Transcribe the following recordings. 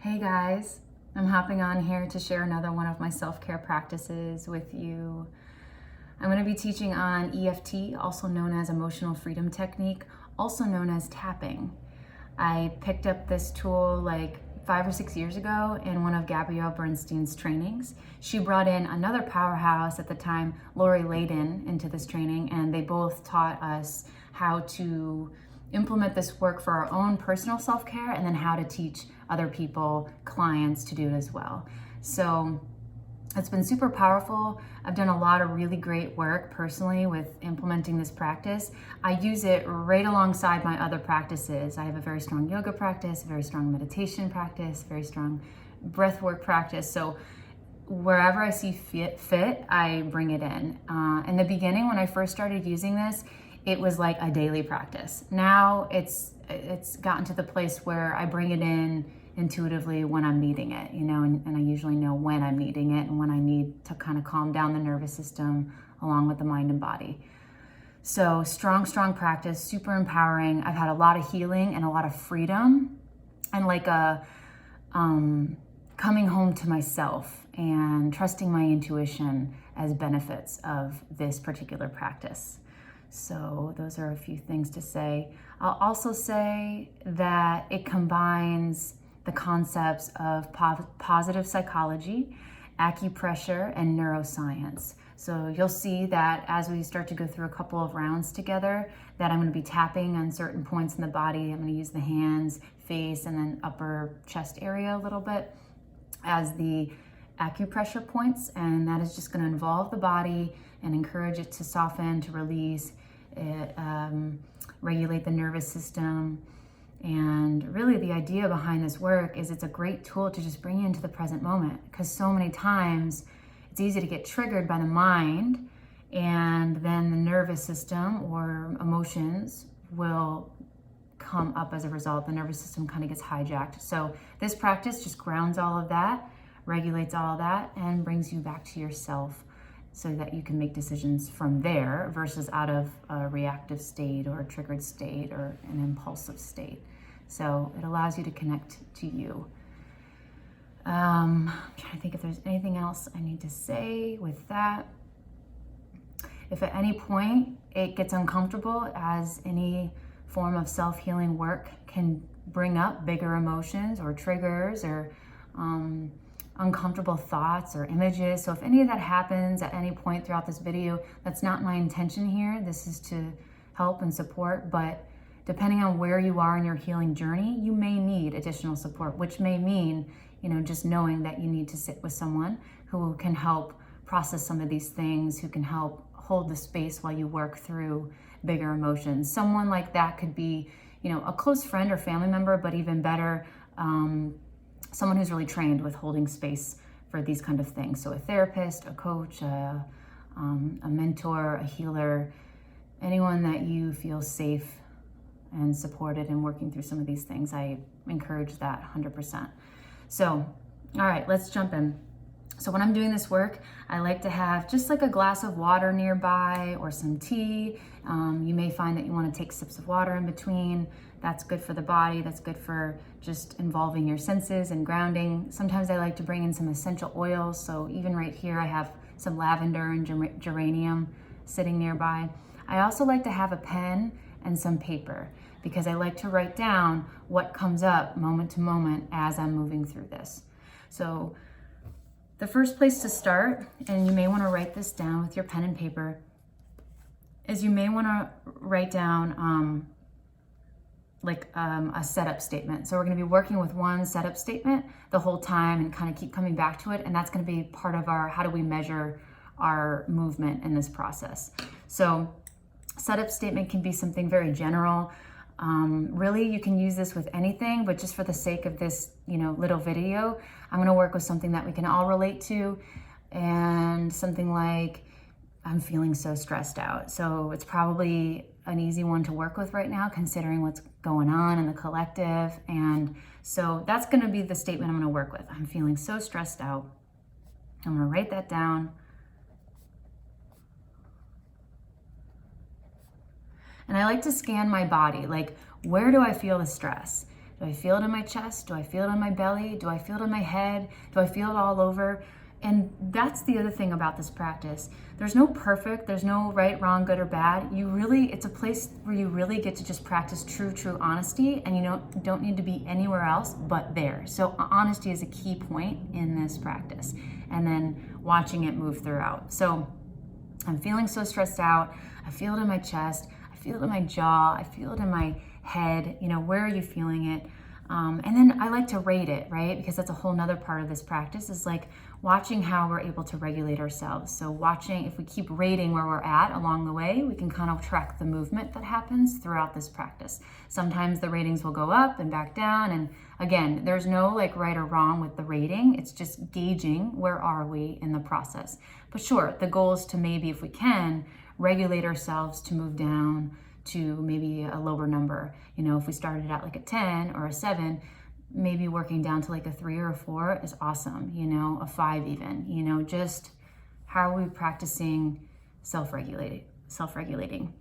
Hey guys, I'm hopping on here to share another one of my self-care practices with you. I'm going to be teaching on EFT, also known as emotional freedom technique, also known as tapping. I picked up this tool like 5 or 6 years ago in one of Gabrielle Bernstein's trainings. She brought in another powerhouse at the time, Lori Layden, into this training, and they both taught us how to implement this work for our own personal self-care and then how to teach other people, clients, to do it as well. So it's been super powerful. I've done a lot of really great work personally with implementing this practice. I use it right alongside my other practices. I have a very strong yoga practice, a very strong meditation practice, very strong breathwork practice. So wherever I see fit, I bring it in. In the beginning, when I first started using this, it was like a daily practice. Now it's gotten to the place where I bring it in intuitively when I'm needing it, and I usually know when I'm needing it and when I need to kind of calm down the nervous system along with the mind and body. So strong practice, super empowering. I've had a lot of healing and a lot of freedom and like a coming home to myself and trusting my intuition as benefits of this particular practice. So those are a few things to say. I'll also say that it combines the concepts of positive psychology, acupressure, and neuroscience. So you'll see that as we start to go through a couple of rounds together, that I'm going to be tapping on certain points in the body. I'm going to use the hands, face, and then upper chest area a little bit as the acupressure points, and that is just going to involve the body and encourage it to soften, to release, regulate the nervous system. And really the idea behind this work is it's a great tool to just bring you into the present moment, because so many times it's easy to get triggered by the mind, and then the nervous system or emotions will come up as a result. The nervous system kind of gets hijacked. So this practice just grounds all of that, regulates all of that, and brings you back to yourself so that you can make decisions from there versus out of a reactive state or a triggered state or an impulsive state. So it allows you to connect to you. I'm trying to think if there's anything else I need to say with that. If at any point it gets uncomfortable, as any form of self-healing work can bring up bigger emotions or triggers or uncomfortable thoughts or images. So if any of that happens at any point throughout this video, that's not my intention here. This is to help and support, but depending on where you are in your healing journey, you may need additional support, which may mean, just knowing that you need to sit with someone who can help process some of these things, who can help hold the space while you work through bigger emotions. Someone like that could be, a close friend or family member, but even better, someone who's really trained with holding space for these kind of things. So a therapist, a coach, a mentor, a healer, anyone that you feel safe and supported in working through some of these things. I encourage that 100%. So, all right, let's jump in. So when I'm doing this work, I like to have just like a glass of water nearby or some tea. You may find that you want to take sips of water in between. That's good for the body. That's good for just involving your senses and grounding. Sometimes I like to bring in some essential oils. So even right here, I have some lavender and geranium sitting nearby. I also like to have a pen and some paper because I like to write down what comes up moment to moment as I'm moving through this. So the first place to start, and you may want to write this down with your pen and paper, is you may want to write down a setup statement. So we're going to be working with one setup statement the whole time and kind of keep coming back to it. And that's going to be part of our, how do we measure our movement in this process? So setup statement can be something very general. Really, you can use this with anything, but just for the sake of this, little video, I'm going to work with something that we can all relate to, and something like, I'm feeling so stressed out. So it's probably an easy one to work with right now, considering what's going on in the collective. And so that's going to be the statement I'm going to work with. I'm feeling so stressed out. I'm going to write that down. And I like to scan my body, like, where do I feel the stress? Do I feel it in my chest? Do I feel it in my belly? Do I feel it in my head? Do I feel it all over? And that's the other thing about this practice. There's no perfect, there's no right, wrong, good, or bad. It's a place where you really get to just practice true honesty, and you don't need to be anywhere else but there. So honesty is a key point in this practice, and then watching it move throughout. So I'm feeling so stressed out. I feel it in my chest. I feel it in my jaw. I feel it in my head. Where are you feeling it? And then I like to rate it, right? Because that's a whole nother part of this practice, is like watching how we're able to regulate ourselves. So watching, if we keep rating where we're at along the way, we can kind of track the movement that happens throughout this practice. Sometimes the ratings will go up and back down. And again, there's no like right or wrong with the rating. It's just gauging where are we in the process. But sure, the goal is to maybe, if we can, regulate ourselves to move down to maybe a lower number. If we started out like a 10 or a 7, maybe working down to like a 3 or a 4 is awesome, a 5 even, just how are we practicing self-regulating.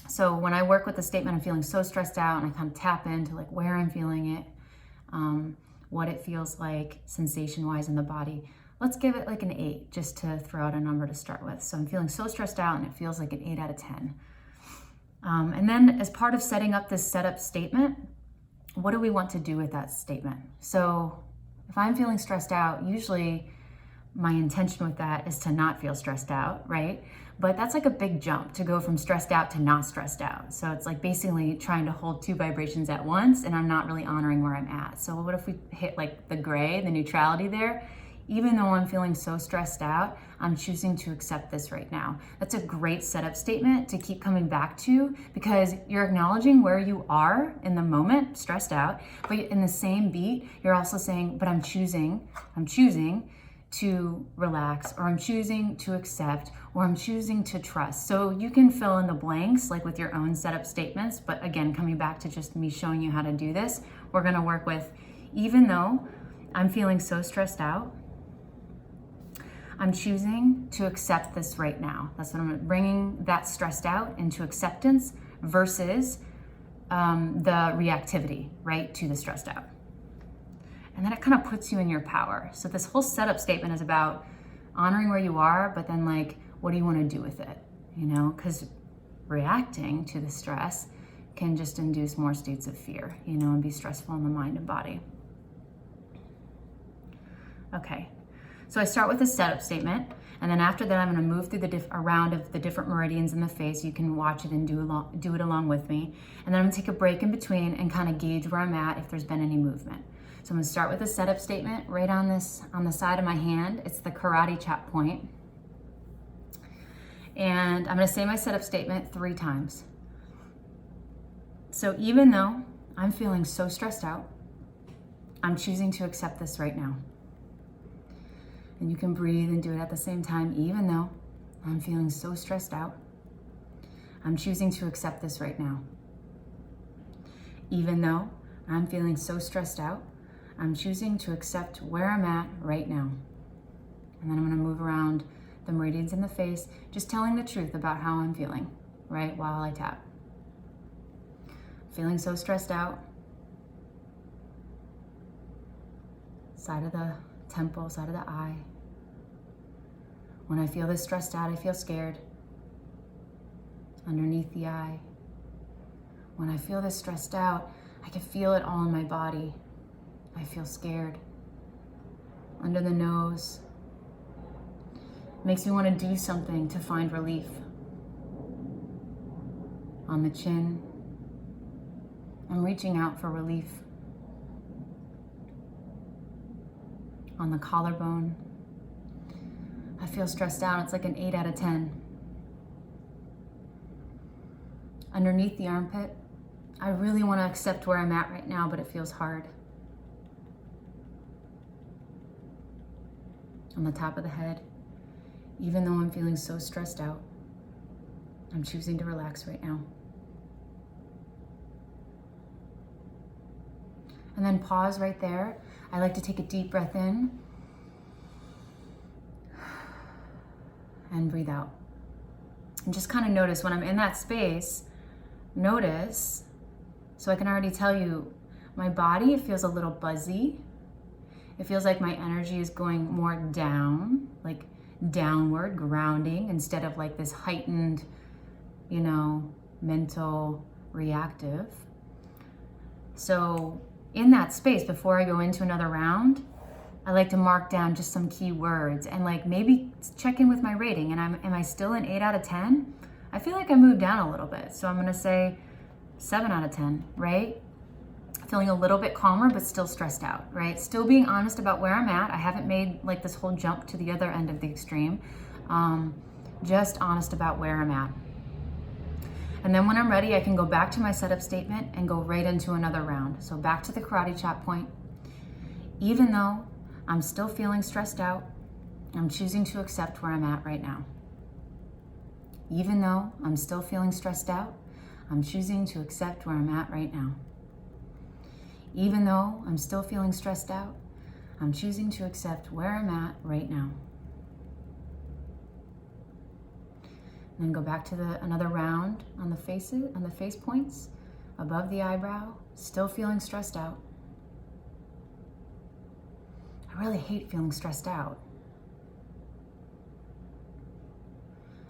So when I work with the statement, I'm feeling so stressed out, and I kind of tap into like where I'm feeling it, what it feels like sensation-wise in the body. Let's give it like an 8, just to throw out a number to start with. So I'm feeling so stressed out, and it feels like an 8 out of 10. And then as part of setting up this setup statement, what do we want to do with that statement? So if I'm feeling stressed out, usually my intention with that is to not feel stressed out, right? But that's like a big jump to go from stressed out to not stressed out. So it's like basically trying to hold 2 vibrations at once, and I'm not really honoring where I'm at. So what if we hit like the gray, the neutrality there? Even though I'm feeling so stressed out, I'm choosing to accept this right now. That's a great setup statement to keep coming back to, because you're acknowledging where you are in the moment, stressed out, but in the same beat, you're also saying, but I'm choosing to relax, or I'm choosing to accept, or I'm choosing to trust. So you can fill in the blanks like with your own setup statements, but again, coming back to just me showing you how to do this, we're gonna work with, even though I'm feeling so stressed out, I'm choosing to accept this right now. That's what I'm bringing that stressed out into acceptance versus the reactivity, right, to the stressed out. And then it kind of puts you in your power. So this whole setup statement is about honoring where you are, but then like, what do you want to do with it? Because reacting to the stress can just induce more states of fear, and be stressful in the mind and body. Okay. So I start with a setup statement, and then after that, I'm going to move through a round of the different meridians in the face. You can watch it and do it along with me. And then I'm going to take a break in between and kind of gauge where I'm at if there's been any movement. So I'm going to start with a setup statement right on the side of my hand. It's the karate chop point. And I'm going to say my setup statement 3 times. So even though I'm feeling so stressed out, I'm choosing to accept this right now. And you can breathe and do it at the same time. Even though I'm feeling so stressed out, I'm choosing to accept this right now. Even though I'm feeling so stressed out, I'm choosing to accept where I'm at right now. And then I'm going to move around the meridians in the face, just telling the truth about how I'm feeling, right, while I tap. Feeling so stressed out. Side of the temple, side of the eye. When I feel this stressed out, I feel scared. Underneath the eye. When I feel this stressed out, I can feel it all in my body. I feel scared. Under the nose. Makes me want to do something to find relief. On the chin. I'm reaching out for relief. On the collarbone. I feel stressed out. It's like an 8 out of 10. Underneath the armpit. I really want to accept where I'm at right now, but it feels hard. On the top of the head. Even though I'm feeling so stressed out, I'm choosing to relax right now. And then pause right there. I like to take a deep breath in and breathe out. And just kind of notice when I'm in that space, notice, so I can already tell you My body, it feels a little buzzy. It feels like my energy is going more down, like downward, grounding, instead of like this heightened, mental reactive. So in that space, before I go into another round, I like to mark down just some key words and like maybe check in with my rating. And am I still an 8 out of 10? I feel like I moved down a little bit. So I'm gonna say 7 out of 10, right? Feeling a little bit calmer, but still stressed out, right? Still being honest about where I'm at. I haven't made like this whole jump to the other end of the extreme. Just honest about where I'm at. And then when I'm ready, I can go back to my setup statement and go right into another round. So back to the karate chop point. Even though I'm still feeling stressed out, I'm choosing to accept where I'm at right now. Even though I'm still feeling stressed out, I'm choosing to accept where I'm at right now. Even though I'm still feeling stressed out, I'm choosing to accept where I'm at right now. And then go back to another round on the face points, above the eyebrow, still feeling stressed out. I really hate feeling stressed out.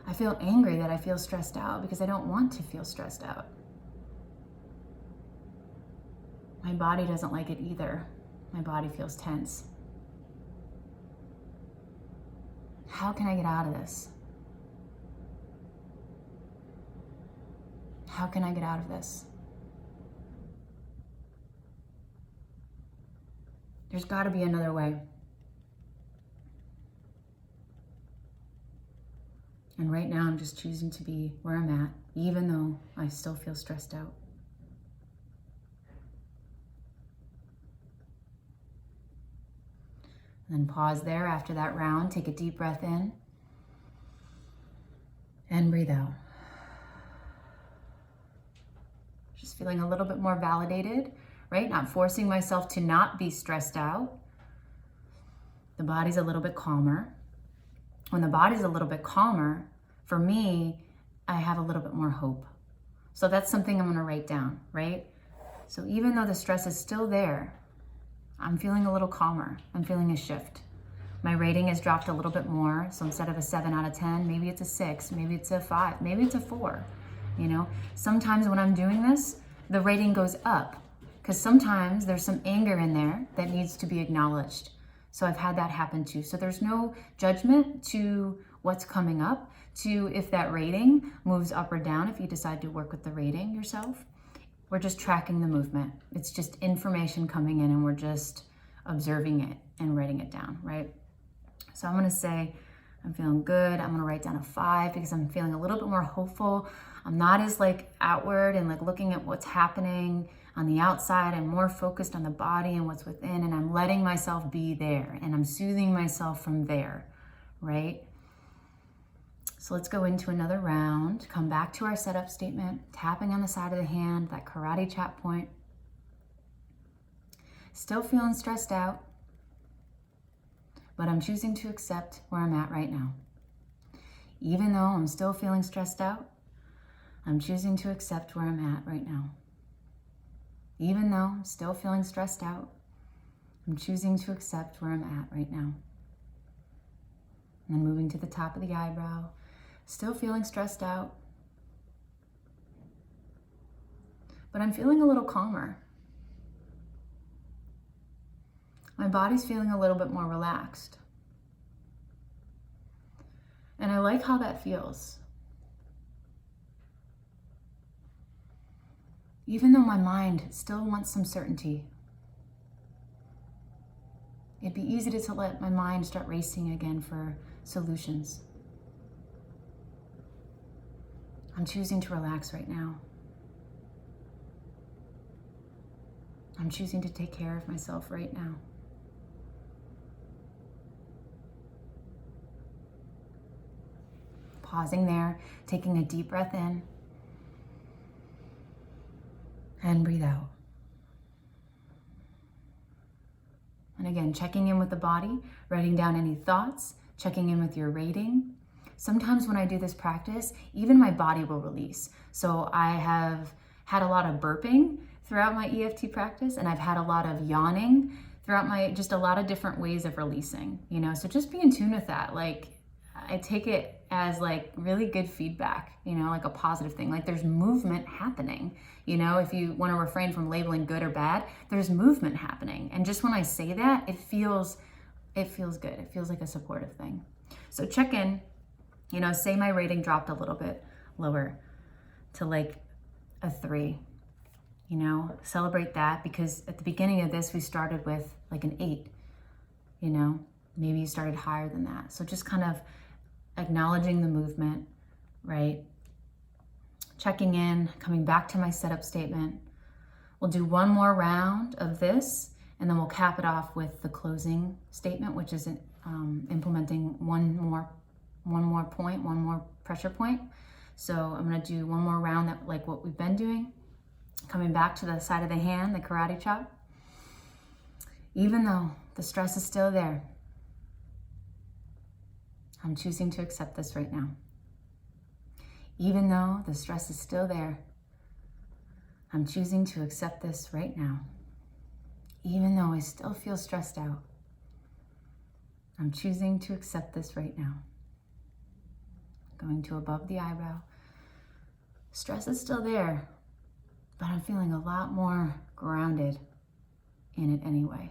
I feel angry that I feel stressed out because I don't want to feel stressed out. My body doesn't like it either. My body feels tense. How can I get out of this? How can I get out of this? There's got to be another way. And right now I'm just choosing to be where I'm at, even though I still feel stressed out. And then pause there after that round. Take a deep breath in and breathe out. Just feeling a little bit more validated, right? Not forcing myself to not be stressed out. The body's a little bit calmer. When the body's a little bit calmer, for me, I have a little bit more hope. So that's something I'm gonna write down, right? So even though the stress is still there, I'm feeling a little calmer. I'm feeling a shift. My rating has dropped a little bit more. So instead of a 7 out of 10, maybe it's a 6, maybe it's a 5, maybe it's a 4. Sometimes when I'm doing this, the rating goes up because sometimes there's some anger in there that needs to be acknowledged. So I've had that happen too. So there's no judgment to what's coming up, to if that rating moves up or down, if you decide to work with the rating yourself. We're just tracking the movement. It's just information coming in and we're just observing it and writing it down, right? So I'm gonna say, I'm feeling good. I'm gonna write down a 5 because I'm feeling a little bit more hopeful. I'm not as outward and looking at what's happening on the outside. I'm more focused on the body and what's within, and I'm letting myself be there and I'm soothing myself from there, right? So let's go into another round. Come back to our setup statement, tapping on the side of the hand, that karate chop point. Still feeling stressed out, but I'm choosing to accept where I'm at right now. Even though I'm still feeling stressed out, I'm choosing to accept where I'm at right now. Even though I'm still feeling stressed out, I'm choosing to accept where I'm at right now. And then moving to the top of the eyebrow, still feeling stressed out, but I'm feeling a little calmer. My body's feeling a little bit more relaxed. And I like how that feels. Even though my mind still wants some certainty, it'd be easy to let my mind start racing again for solutions. I'm choosing to relax right now. I'm choosing to take care of myself right now. Pausing there, taking a deep breath in, and breathe out. And again, checking in with the body, writing down any thoughts, checking in with your rating. Sometimes when I do this practice, even my body will release. So I have had a lot of burping throughout my EFT practice, and I've had a lot of yawning throughout my, just a lot of different ways of releasing, you know? So just be in tune with that. Like, I take it as like really good feedback, you know, like a positive thing. Like there's movement happening, you know, if you want to refrain from labeling good or bad, there's movement happening. And just when I say that, it feels good. It feels like a supportive thing. So check in, you know, say my rating dropped a little bit lower to like a 3, you know, celebrate that, because at the beginning of this, we started with like an 8, you know, maybe you started higher than that. So just kind of acknowledging the movement, right? Checking in, coming back to my setup statement. We'll do one more round of this, and then we'll cap it off with the closing statement, which is implementing one more pressure point. So I'm gonna do one more round, that like what we've been doing, coming back to the side of the hand, the karate chop. Even though the stress is still there, I'm choosing to accept this right now. Even though the stress is still there, I'm choosing to accept this right now. Even though I still feel stressed out, I'm choosing to accept this right now. Going to above the eyebrow. Stress is still there, but I'm feeling a lot more grounded in it anyway.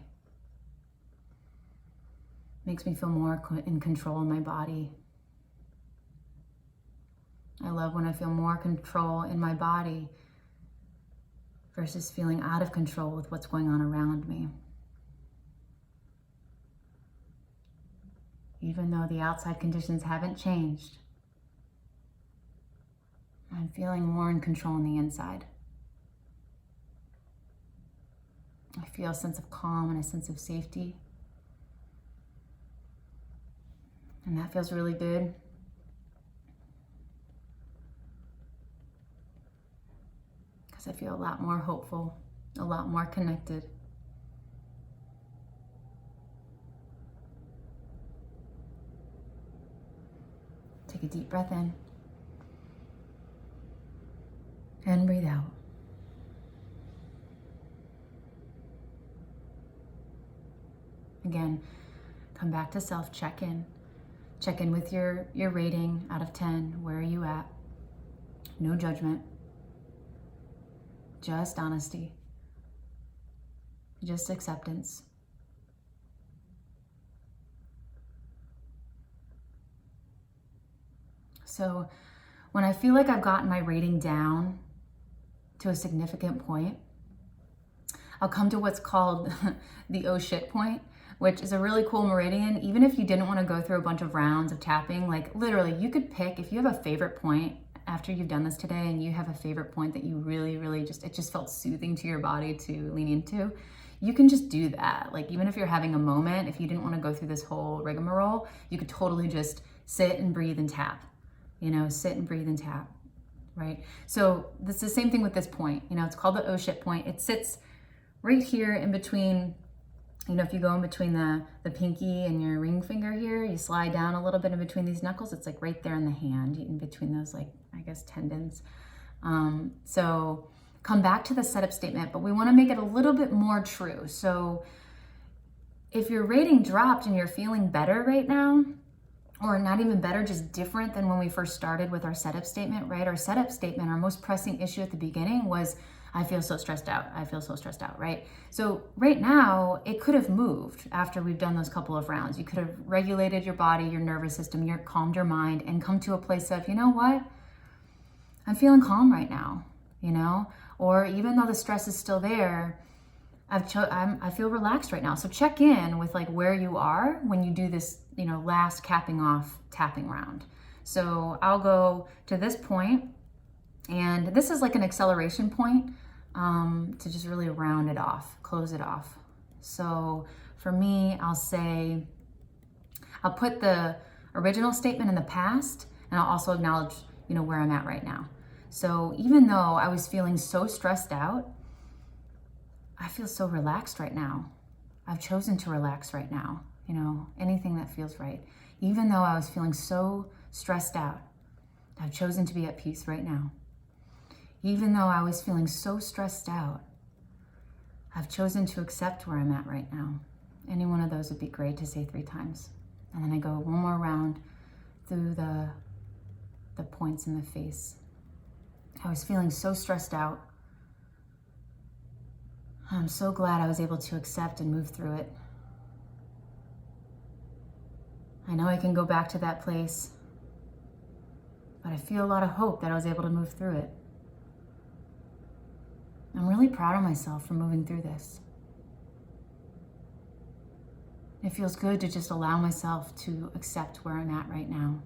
Makes me feel more in control in my body. I love when I feel more control in my body versus feeling out of control with what's going on around me. Even though the outside conditions haven't changed, I'm feeling more in control on the inside. I feel a sense of calm and a sense of safety. And that feels really good. Because I feel a lot more hopeful, a lot more connected. Take a deep breath in. And breathe out. Again, come back to self, check in. Check in with your rating out of 10. Where are you at? No judgment. Just honesty. Just acceptance. So when I feel like I've gotten my rating down to a significant point, I'll come to what's called the oh shit point, which is a really cool meridian. Even if you didn't want to go through a bunch of rounds of tapping, like literally you could pick, if you have a favorite point after you've done this today and you have a favorite point that you really, it just felt soothing to your body to lean into, you can just do that. Like even if you're having a moment, if you didn't want to go through this whole rigmarole, you could totally just sit and breathe and tap, you know, sit and breathe and tap, right? So it's the same thing with this point, you know, it's called the oh shit point. It sits right here in between. You know, if you go in between the pinky and your ring finger here, you slide down a little bit in between these knuckles. It's like right there in the hand, in between those, like, I guess, tendons. So come back to the setup statement, but we want to make it a little bit more true. So if your rating dropped and you're feeling better right now, or not even better, just different than when we first started with our setup statement, right? Our setup statement, our most pressing issue at the beginning was, I feel so stressed out. I feel so stressed out, right? So right now, it could have moved after we've done those couple of rounds. You could have regulated your body, your nervous system, calmed your mind, and come to a place of, you know what? I'm feeling calm right now, you know? Or even though the stress is still there, I feel relaxed right now. So check in with like where you are when you do this, you know, last capping off tapping round. So I'll go to this point, and this is like an acceleration point to just really round it off, close it off. So for me, I'll put the original statement in the past, and I'll also acknowledge, you know, where I'm at right now. So even though I was feeling so stressed out, I feel so relaxed right now. I've chosen to relax right now, you know, anything that feels right. Even though I was feeling so stressed out, I've chosen to be at peace right now. Even though I was feeling so stressed out, I've chosen to accept where I'm at right now. Any one of those would be great to say 3 times. And then I go one more round through the points in the face. I was feeling so stressed out. I'm so glad I was able to accept and move through it. I know I can go back to that place, but I feel a lot of hope that I was able to move through it. I'm really proud of myself for moving through this. It feels good to just allow myself to accept where I'm at right now.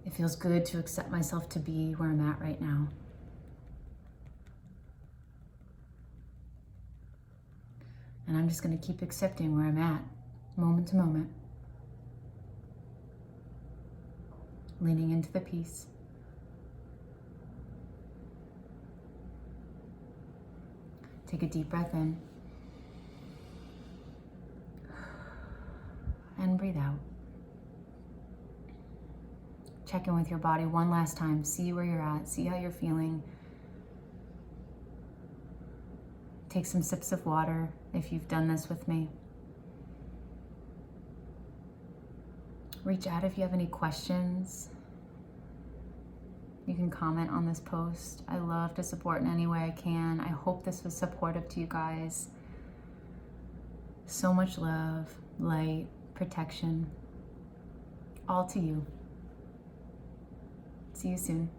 It feels good to accept myself to be where I'm at right now. And I'm just going to keep accepting where I'm at, moment to moment. Leaning into the peace. Take a deep breath in. And breathe out. Check in with your body one last time. See where you're at. See how you're feeling. Take some sips of water if you've done this with me. Reach out if you have any questions. You can comment on this post. I love to support in any way I can. I hope this was supportive to you guys. So much love, light, protection, all to you. See you soon.